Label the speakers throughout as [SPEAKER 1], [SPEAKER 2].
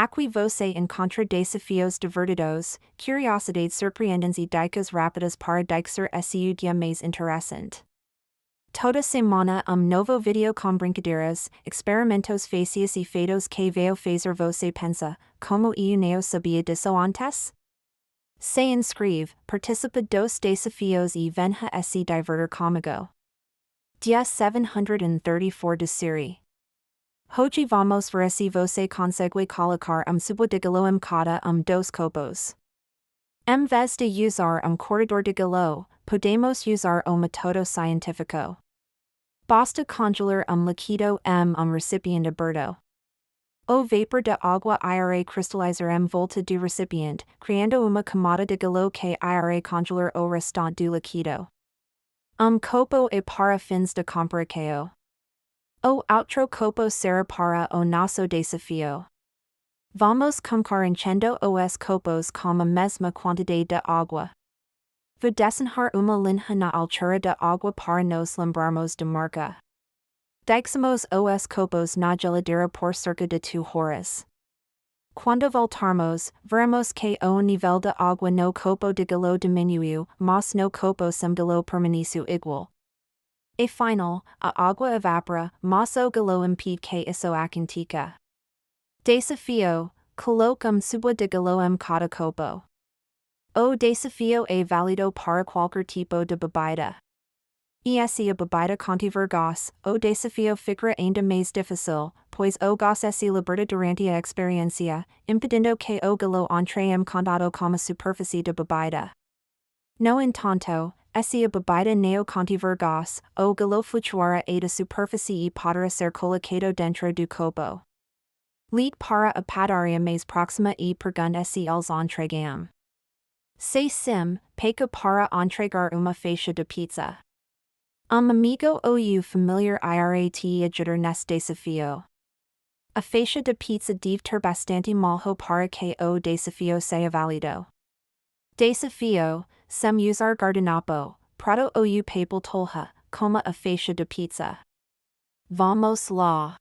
[SPEAKER 1] Aqui, você, encontra, desafios, divertidos, curiosidades, surpreendentes e dicas rápidas para deixar seu dia mais interessante. Toda semana novo vídeo com brincadeiras, experimentos fáceis e fatos que vão fazer você pensar, como eu não sabia disso antes? Se inscreve, participe dos desafios e venha se divertir comigo. Dia 734 de série. Hoje vamos ver se você consegue colocar subo de galo cada dos copos. Em vez de usar corredor de galo, podemos usar o método científico. Basta congelar líquido recipiente aberto. O vapor de agua irá cristalizar volta do recipiente, criando uma camada de galo que irá congelar o restante do líquido. Copo e para fins de comparação. O outro copo será para o nosso desafio. Vamos começar enchendo os copos com a mesma quantidade de água. Vou desenhar uma linha na altura da água para nos lembrarmos de marca. Deixamos os copos na geladeira por cerca de 2 horas. Quando voltarmos, veremos que o nível de água no copo de galo diminuiu, mas no copo sem galo permaneceu igual. E final, a água evapora, mas o galo impede que isso aconteça. Desafio: coloque subo de galo cada copo. O desafio é válido para qualquer tipo de bebida. E se a bebida contiver gás, o desafio ficará ainda mais difícil, pois o gás se liberta durante a experiência, impedindo que o galo entre contato com a superfície de bebida. No entanto, se a bebida não contiver gás, o galo flutuará da superfície e poderá ser colocado dentro do copo. Ligue para a padaria mais próxima e pergunte se eles entregam. Se sim, peça para entregar uma faixa de pizza. Amigo ou familiar irá te ajudar neste desafio. A faixa de pizza deve ter bastante molho para que o desafio seja válido. Desafio: sem usar guardanapo, prato ou papel toalha, coma a faixa de pizza. Vamos lá.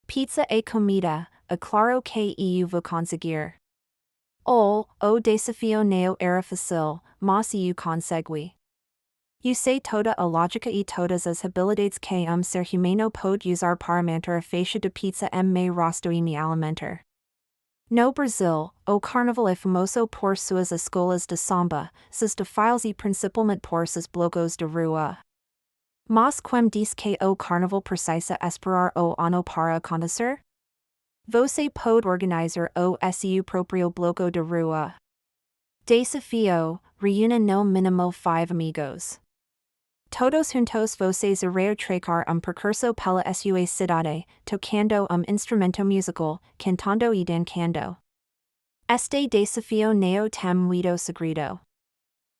[SPEAKER 1] Pizza é comida, claro que eu vou conseguir. O desafio não era fácil, mas eu consegui. Eu sei toda a lógica e todas as habilidades que ser humano pode usar para manter a faixa de pizza me rosto e me alimentar. No Brasil, o carnaval é famoso por suas escolas de samba, seus desfiles e principalmente por seus blocos de rua. Mas quem diz que o carnaval precisa esperar o ano para acontecer? Você pode organizar o seu próprio bloco de rua. Desafio: reúna no mínimo 5 amigos. Todos juntos vocês irão traçar percurso pela sua cidade, tocando instrumento musical, cantando e dançando. Este desafio não tem muito segredo.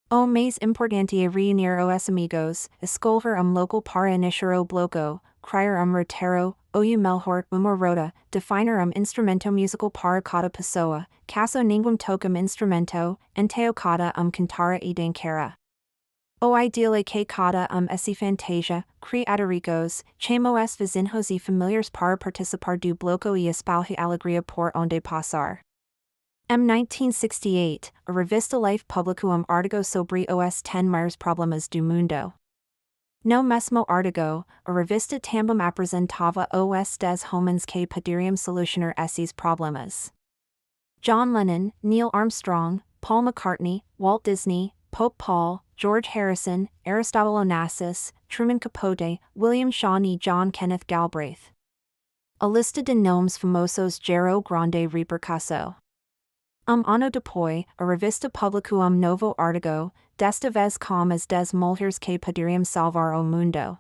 [SPEAKER 1] O mais importante é reunir os amigos, escolher local para iniciar o bloco, criar roteiro, ou melhor, uma rota, definir instrumento musical para cada pessoa, caso ninguém toque instrumento, então cada cantará e dançará. O ideal é que cada se fantasia, criaturicos, chamo os vizinhos e familiares para participar do bloco e espalhe alegria por onde passar. Em 1968, a revista Life publicou artigo sobre os 10 maiores problemas do mundo. No mesmo artigo, a revista também apresentava os 10 homens que poderiam solucionar esses problemas. John Lennon, Neil Armstrong, Paul McCartney, Walt Disney, Pope Paul, George Harrison, Aristotle Onassis, Truman Capote, William Shaw e John Kenneth Galbraith. A lista de nomes famosos gerou grande repercussão. Ano depois, a revista publicou novo artigo, desta vez com as 10 mulheres que poderiam salvar o mundo.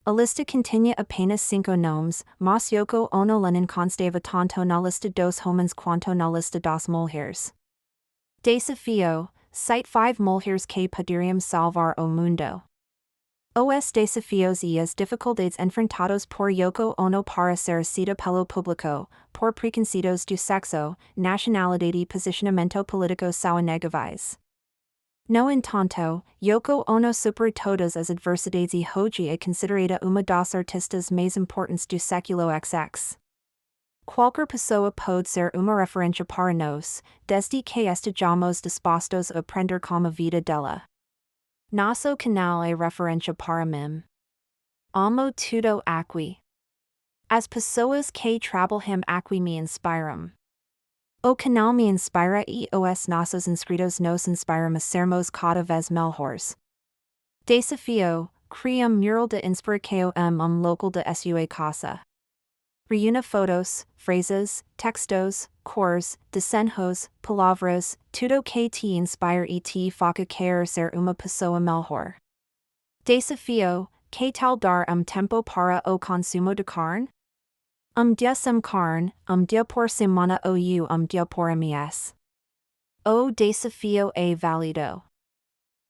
[SPEAKER 1] A lista continha apenas 5 nomes, mas Yoko Ono Lennon constava tanto na lista dos homens quanto na lista das mulheres. Desafio: cite 5 mulheres que poderiam salvar o mundo. Os desafios e as dificuldades enfrentados por Yoko Ono para ser cita pelo público, por preconceitos do sexo, nacionalidade e posicionamento político são inegáveis. No entanto, Yoko Ono superou todas as adversidades e hoje é considerada uma das artistas mais importantes do século XX. Qualquer pessoa pode ser uma referência para nós, desde que estejamos dispostos a aprender com a vida dela. Nosso canal é referência para mim. Amo tudo aqui. As pessoas que trabalham aqui me inspiram. O canal me inspira e os nossos inscritos nos inspiram a sermos cada vez melhores. Desafio: cria mural de inspiração local de sua casa. Reúna fotos, frases, textos, cores, desenhos, palavras, tudo que te inspire e te faça querer ser uma pessoa melhor. Desafio: que tal dar tempo para o consumo de carne? Dia sem carne, dia por semana ou dia por mês. O desafio é válido.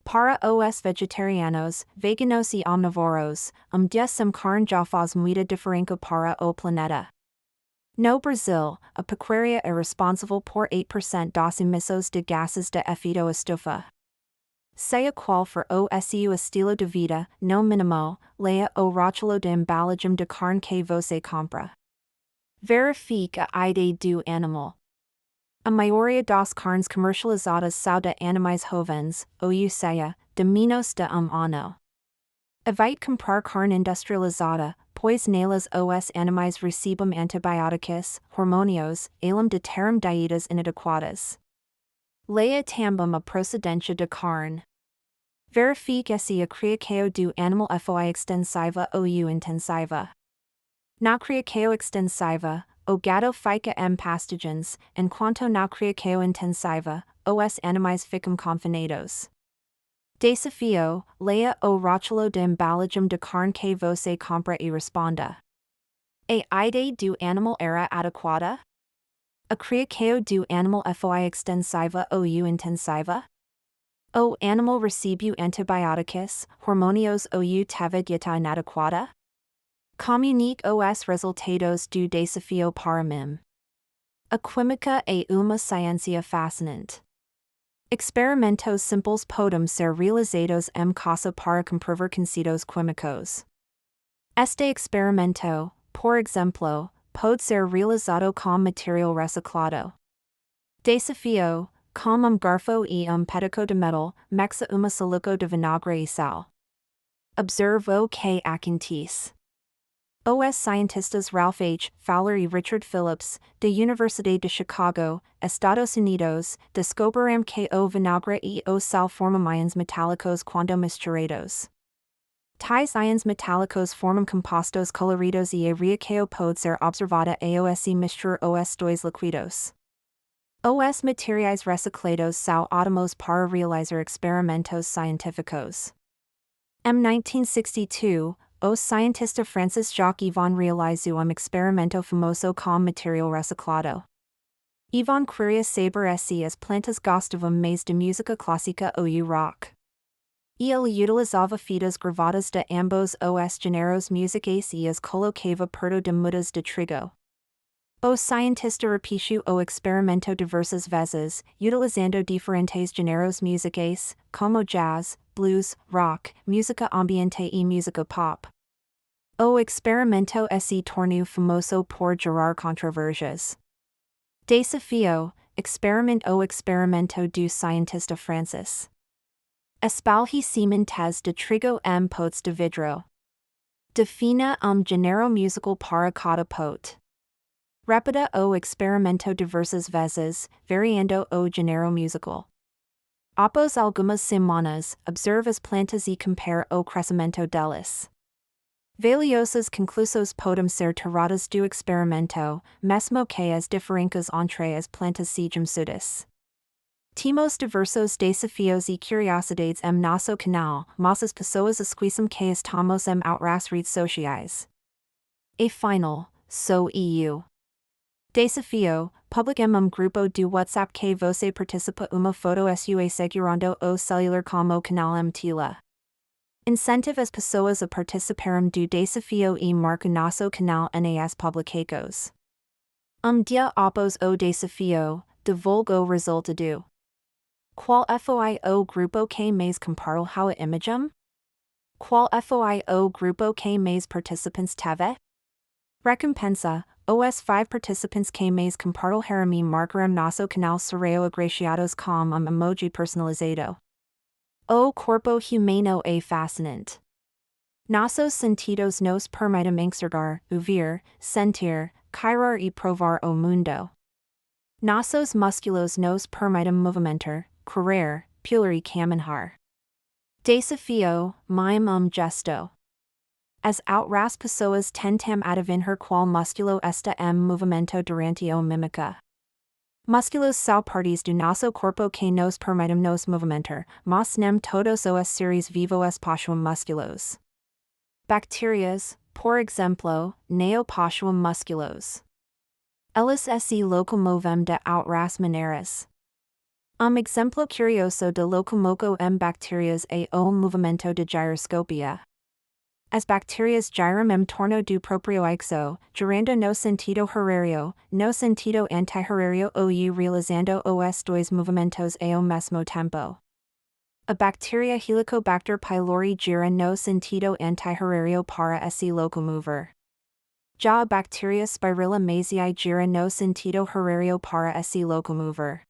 [SPEAKER 1] Para os vegetarianos, veganos e omnívoros, dia sem carne já faz muita diferença para o planeta. No Brasil, a pecuária é responsável por 8% das emissões de gases de efeito estufa. Seja qual for o seu estilo de vida, no mínimo, leia o rótulo de embalagem de carne que você compra. Verifique a idade do animal. A maioria das carnes comercializadas são de animais jovens, ou seja, de menos de ano. Evite comprar carne industrializada, pois nelas os animais recebem antibióticos, hormônios, além de terem dietas inadequadas. Leia também a procedência da carne. Verifique se a criação do animal foi extensiva ou intensiva. Na criação extensiva, o gado fica pastagens, enquanto na criação intensiva, os animais ficam confinados. Desafio: leia o rótulo de embalagem de carne que você compra e responda. A idade do animal era adequada? A criação do animal foi extensiva ou intensiva? O animal recebeu antibióticos, hormônios ou teve dieta inadequada? Comunique os resultados do desafio para mim. A química é uma ciência fascinante. Experimentos simples podem ser realizados em casa para comprovar conceitos químicos. Este experimento, por exemplo, pode ser realizado com material reciclado. Desafio: com garfo e pedaço de metal, mexa uma silico de vinagre e sal. Observe o que acontece. Os cientistas Ralph H. Fowler e Richard Phillips, da Universidade de Chicago, Estados Unidos, descobriram que o vinagre e o sal formam íons metálicos quando misturados. Tais íons metálicos formam compostos coloridos e a reação pode ser observada ao misturar os dois líquidos. Os materiais reciclados são ótimos para realizar experimentos científicos. Em 1962, o cientista Francis Jacques Yvon realizou experimento famoso com material reciclado. Yvon queria saber se as plantas gostavam mais de música clássica ou rock. Ele utilizava fitas gravadas de ambos os gêneros musicais e as colocava perto de mudas de trigo. O cientista repetiu o experimento diversas vezes, utilizando diferentes gêneros musicais, como jazz, blues, rock, música ambiente e música pop. O experimento se tornou famoso por gerar controvérsias. Desafio: experimente o experimento do cientista Francis. Espalhe sementes de trigo em potes de vidro. Defina gênero musical para cada pote. Repita o experimento diversas vezes, variando o gênero musical. Após algumas semanas, observe as plantas e compare o crescimento delas. Valiosas conclusões podem ser tiradas do experimento, mesmo que as diferenças entre as plantas sejam sutis. Temos diversos desafios e curiosidades em nosso canal, mas as pessoas esquecem que estamos em outras redes sociais. E final, sou eu. Desafio: publique grupo do WhatsApp que você participa uma foto sua segurando o celular como canal tela. Incentive as pessoas a participarem do desafio e marque nosso canal nas publicações. Dia após o desafio, divulgue o resultado. Qual foi o grupo que mais compartilhou a imagem? Qual foi o grupo que mais participantes teve? Recompensa: Os 5 participants que mais compartilharem marcarem nosso canal serão agraciados com emoji personalizado. O corpo humano é fascinante. Nossos sentidos nos permitem enxergar, ouvir, sentir, criar e provar o mundo. Nossos músculos nos permitem movimentar, correr, pular e caminhar. Desafio, gesto. As outras pessoas tentam adivinhar qual músculo está em movimento durante o mímica. Músculos são partes do nosso corpo que nos permitem nos movimentar, mas nem todos os seres vivos possuem músculos. Bactérias, por exemplo, não possuem músculos. Elas se locomovem de outras maneiras. Exemplo curioso de locomoco em bactérias é o movimento de giroscopia. As bactérias giram em torno do próprio eixo, girando no sentido horário, no sentido anti-horário ou realizando os dois movimentos ao mesmo tempo. A bactéria Helicobacter pylori gira no sentido anti-horário para se locomover. Já a bactéria Spirilla mazei gira no sentido horário para se locomover.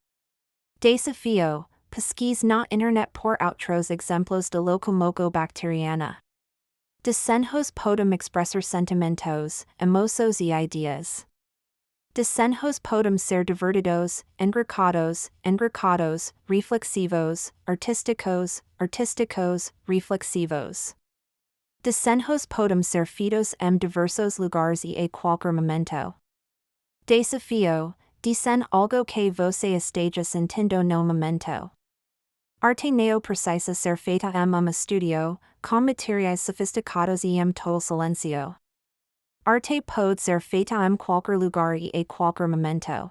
[SPEAKER 1] Desafio, pesquise na internet por outros exemplos de locomoco bacteriana. Desenhos podem expressar sentimentos, emoções e ideias. Desenhos podem ser divertidos, engraçados, reflexivos, artísticos, reflexivos. Desenhos podem ser feitos em diversos lugares e a qualquer momento. Desafio, desenhe algo que você esteja sentindo no momento. Arte não precisa ser feita em estúdio, com materiais sofisticados e em total silêncio. Arte pode ser feita em qualquer lugar e a qualquer momento.